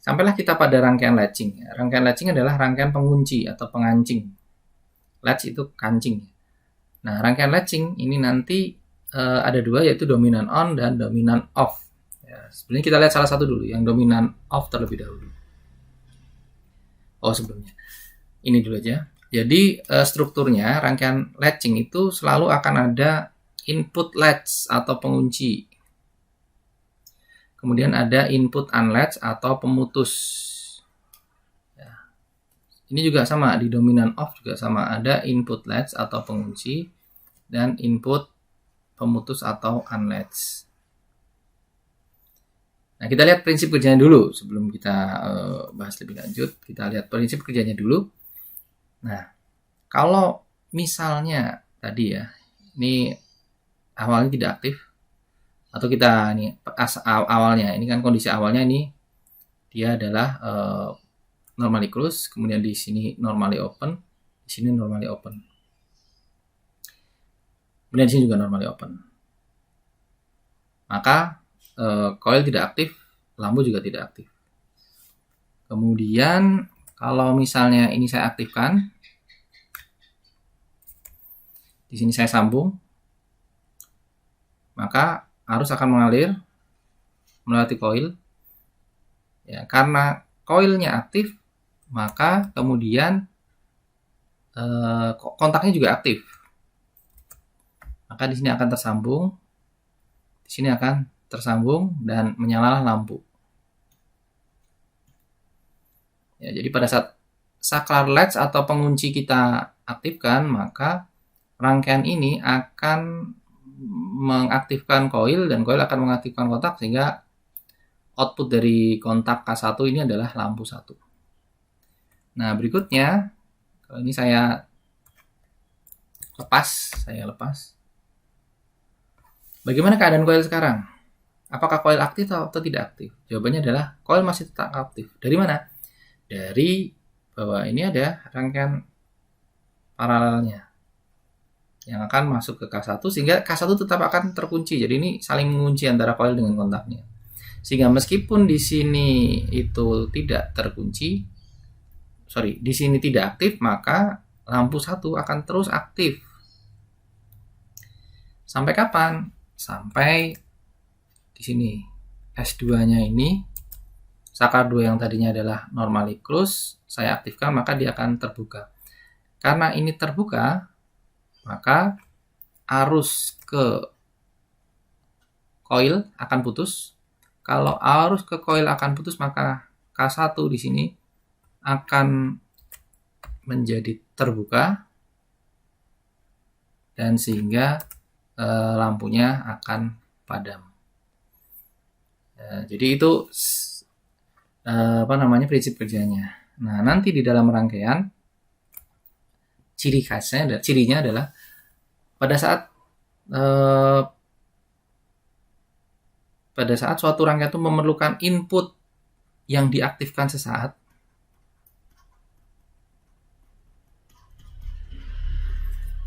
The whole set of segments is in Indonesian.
Sampailah kita pada rangkaian latching. Rangkaian latching adalah rangkaian pengunci atau pengancing. Latch itu kancing. Nah, rangkaian latching ini nanti ada dua, yaitu dominan on dan dominan off. Ya, sebenarnya kita lihat salah satu dulu, yang dominan off terlebih dahulu. Sebelumnya ini dulu aja. Jadi strukturnya rangkaian latching itu selalu akan ada input latch atau pengunci. Kemudian ada input unlatch atau pemutus. Ya. Ini juga sama, di dominan off juga sama, ada input latch atau pengunci dan input pemutus atau unlatch. Nah, kita lihat prinsip kerjanya dulu sebelum kita bahas lebih lanjut. Kita lihat prinsip kerjanya dulu. Nah, kalau misalnya tadi ya, ini awalnya tidak aktif, atau kita ini awalnya, ini kan kondisi awalnya ini dia adalah normally close, kemudian di sini normally open, di sini normally open, kemudian di sini juga normally open. Maka coil tidak aktif, lampu juga tidak aktif. Kemudian kalau misalnya ini saya aktifkan, di sini saya sambung, maka arus akan mengalir melewati coil. Ya, karena coilnya aktif, maka kemudian kontaknya juga aktif. Maka di sini akan tersambung, di sini akan tersambung dan menyalalah lampu. Ya, jadi pada saat saklar latch atau pengunci kita aktifkan, maka rangkaian ini akan mengaktifkan coil dan coil akan mengaktifkan kontak, sehingga output dari kontak K1 ini adalah lampu 1. Nah, berikutnya kalau ini saya lepas. Bagaimana keadaan coil sekarang? Apakah coil aktif atau tidak aktif? Jawabannya adalah coil masih tetap aktif. Dari mana? Dari bahwa ini ada rangkaian paralelnya yang akan masuk ke K1, sehingga K1 tetap akan terkunci. Jadi ini saling mengunci antara coil dengan kontaknya. Sehingga meskipun di sini itu tidak terkunci, di sini tidak aktif, maka lampu 1 akan terus aktif. Sampai kapan? Sampai di sini S2-nya ini, saklar 2 yang tadinya adalah normally close, saya aktifkan, maka dia akan terbuka. Karena ini terbuka, maka arus ke coil akan putus. Kalau arus ke coil akan putus, maka K1 di sini akan menjadi terbuka dan sehingga lampunya akan padam. Jadi itu prinsip kerjanya. Nah, nanti di dalam rangkaian cirinya adalah pada saat suatu rangkaian itu memerlukan input yang diaktifkan sesaat,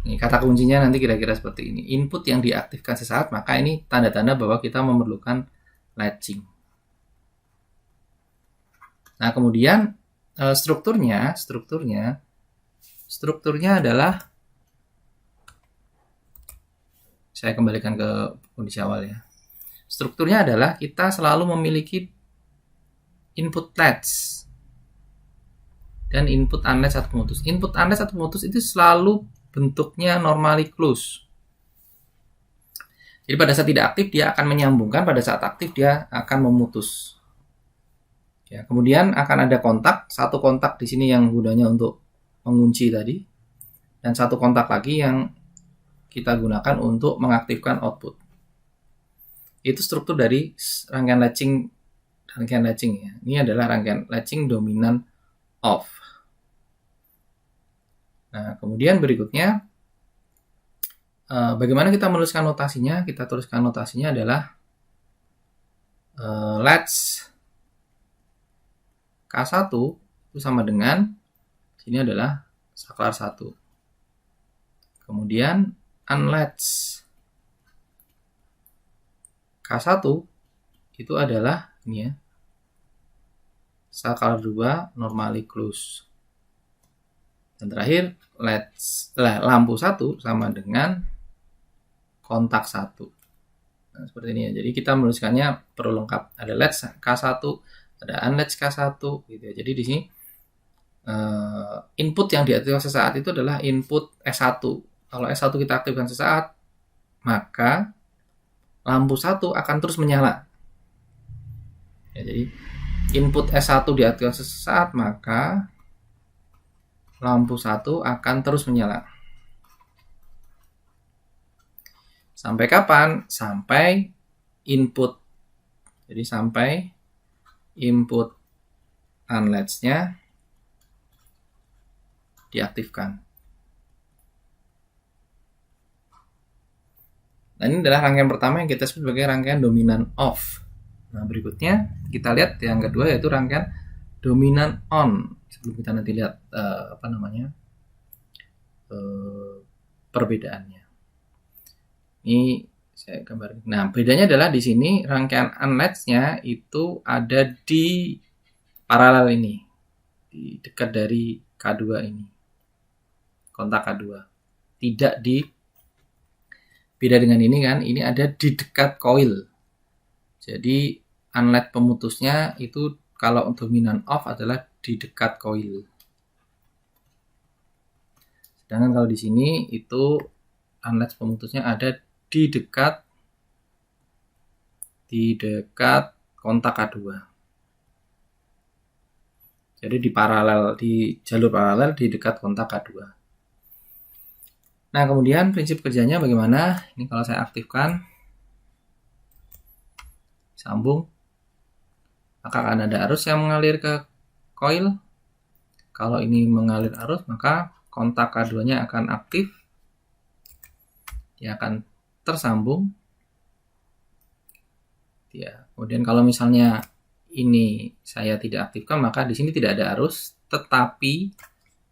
ini kata kuncinya nanti kira-kira seperti ini, input yang diaktifkan sesaat, maka ini tanda-tanda bahwa kita memerlukan latching. Nah, kemudian strukturnya adalah, saya kembalikan ke kondisi awal ya. Strukturnya adalah kita selalu memiliki input latch dan input unlatch atau pemutus. Input unlatch atau pemutus itu selalu bentuknya normally close. Jadi pada saat tidak aktif dia akan menyambungkan, pada saat aktif dia akan memutus. Ya, kemudian akan ada kontak, satu kontak di sini yang gunanya untuk mengunci tadi, dan satu kontak lagi yang kita gunakan untuk mengaktifkan output. Itu struktur dari rangkaian latching ya. Ini adalah rangkaian latching dominan off. Nah, kemudian berikutnya bagaimana kita menuliskan notasinya? Kita tuliskan notasinya adalah latch K1 itu sama dengan, sini adalah saklar 1. Kemudian unlatch K1 itu adalah ini ya, color 2 normally close. Dan terakhir lampu 1 sama dengan kontak 1. Nah, seperti ini ya. Jadi kita menuliskannya perlu lengkap. Ada latch K1, ada unlatch K1 gitu ya. Jadi di sini input yang diaktifkan sesaat itu adalah input S1. Kalau S1 kita aktifkan sesaat, maka lampu 1 akan terus menyala. Ya, jadi input S1 diaktifkan sesaat, maka lampu 1 akan terus menyala. Sampai kapan? Sampai input. Jadi sampai input unlatch-nya diaktifkan. Nah, ini adalah rangkaian pertama yang kita sebut sebagai rangkaian dominan off. Nah, berikutnya kita lihat yang kedua yaitu rangkaian dominan on. Sebelum kita nanti lihat perbedaannya. Ini saya gambarkan. Nah, bedanya adalah di sini rangkaian unlatch-nya itu ada di paralel ini, di dekat dari K2 ini, kontak K2. Tidak di, beda dengan ini kan, ini ada di dekat coil. Jadi unlatch pemutusnya itu kalau dominan off adalah di dekat coil. Sedangkan kalau di sini itu unlatch pemutusnya ada di dekat kontak K2. Jadi di jalur paralel di dekat kontak K2. Nah, kemudian prinsip kerjanya bagaimana? Ini kalau saya aktifkan, sambung, maka akan ada arus yang mengalir ke coil. Kalau ini mengalir arus, maka kontak K2-nya akan aktif. Dia akan tersambung. Ya, kemudian kalau misalnya ini saya tidak aktifkan, maka di sini tidak ada arus, tetapi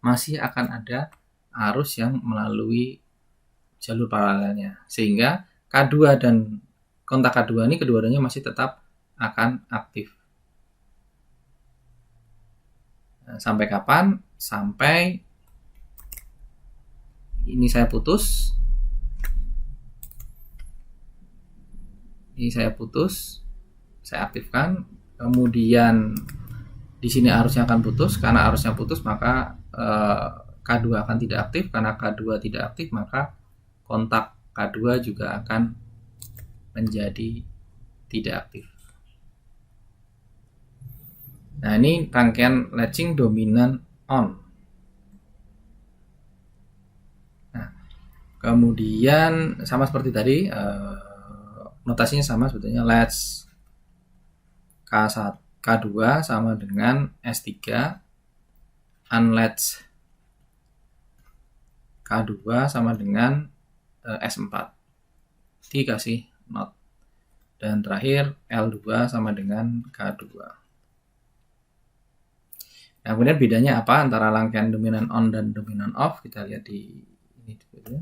masih akan ada arus yang melalui jalur paralelnya, sehingga K2 dan kontak K2 ini kedua-duanya masih tetap akan aktif. Nah, sampai kapan? Sampai ini saya putus. Ini saya putus, saya aktifkan, kemudian di sini arusnya akan putus. Karena arusnya putus, maka K2 akan tidak aktif. Karena K2 tidak aktif, maka kontak K2 juga akan menjadi tidak aktif. Nah, ini rangkaian latching dominan on. Nah, kemudian sama seperti tadi, notasinya sama sebetulnya, latch K2 sama dengan S3, unlatch K2 sama dengan S4, dikasih not, dan terakhir L2 sama dengan K2. Nah, kemudian bedanya apa antara rangkaian dominan on dan dominan off? Kita lihat di ini dulu.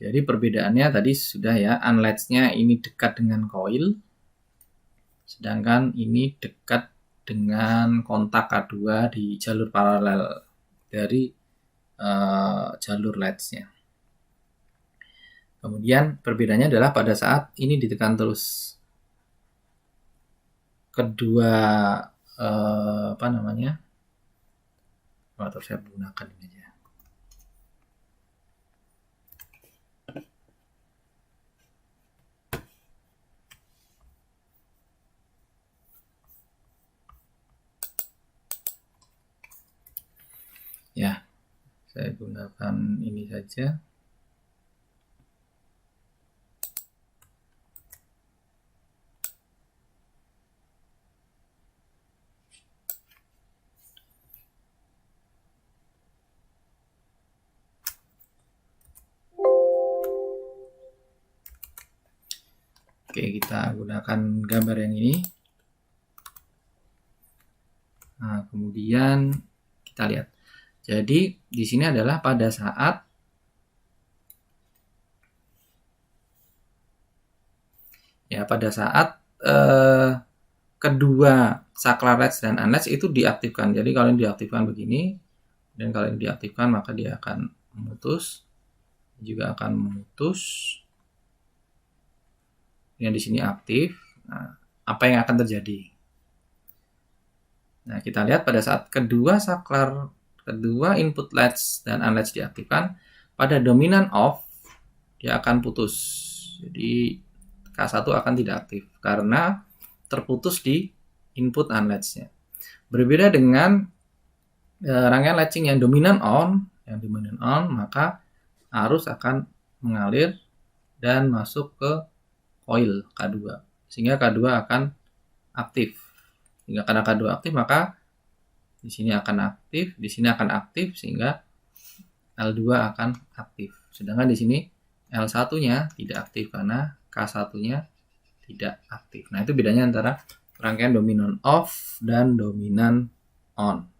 Jadi perbedaannya tadi sudah ya, unlatch-nya ini dekat dengan coil, sedangkan ini dekat dengan kontak K2 di jalur paralel dari jalur latch-nya. Kemudian perbedaannya adalah pada saat ini ditekan terus kedua atau saya gunakan ini aja. Ya, saya gunakan ini saja. Oke, kita gunakan gambar yang ini. Nah, kemudian kita lihat. Jadi di sini adalah pada saat kedua saklar latch dan unlatch itu diaktifkan. Jadi kalau ini diaktifkan begini, dan kalau ini diaktifkan maka dia akan memutus, juga akan memutus. Yang di sini aktif. Nah, apa yang akan terjadi? Nah, kita lihat pada saat kedua input latch dan unlatch diaktifkan, pada dominan off dia akan putus. Jadi K1 akan tidak aktif karena terputus di input unlatch-nya. Berbeda dengan rangkaian latching yang dominan on, maka arus akan mengalir dan masuk ke coil K2, sehingga K2 akan aktif. Sehingga karena K2 aktif, maka di sini akan aktif, di sini akan aktif, sehingga L2 akan aktif. Sedangkan di sini L1-nya tidak aktif karena K1-nya tidak aktif. Nah, itu bedanya antara rangkaian dominan off dan dominan on.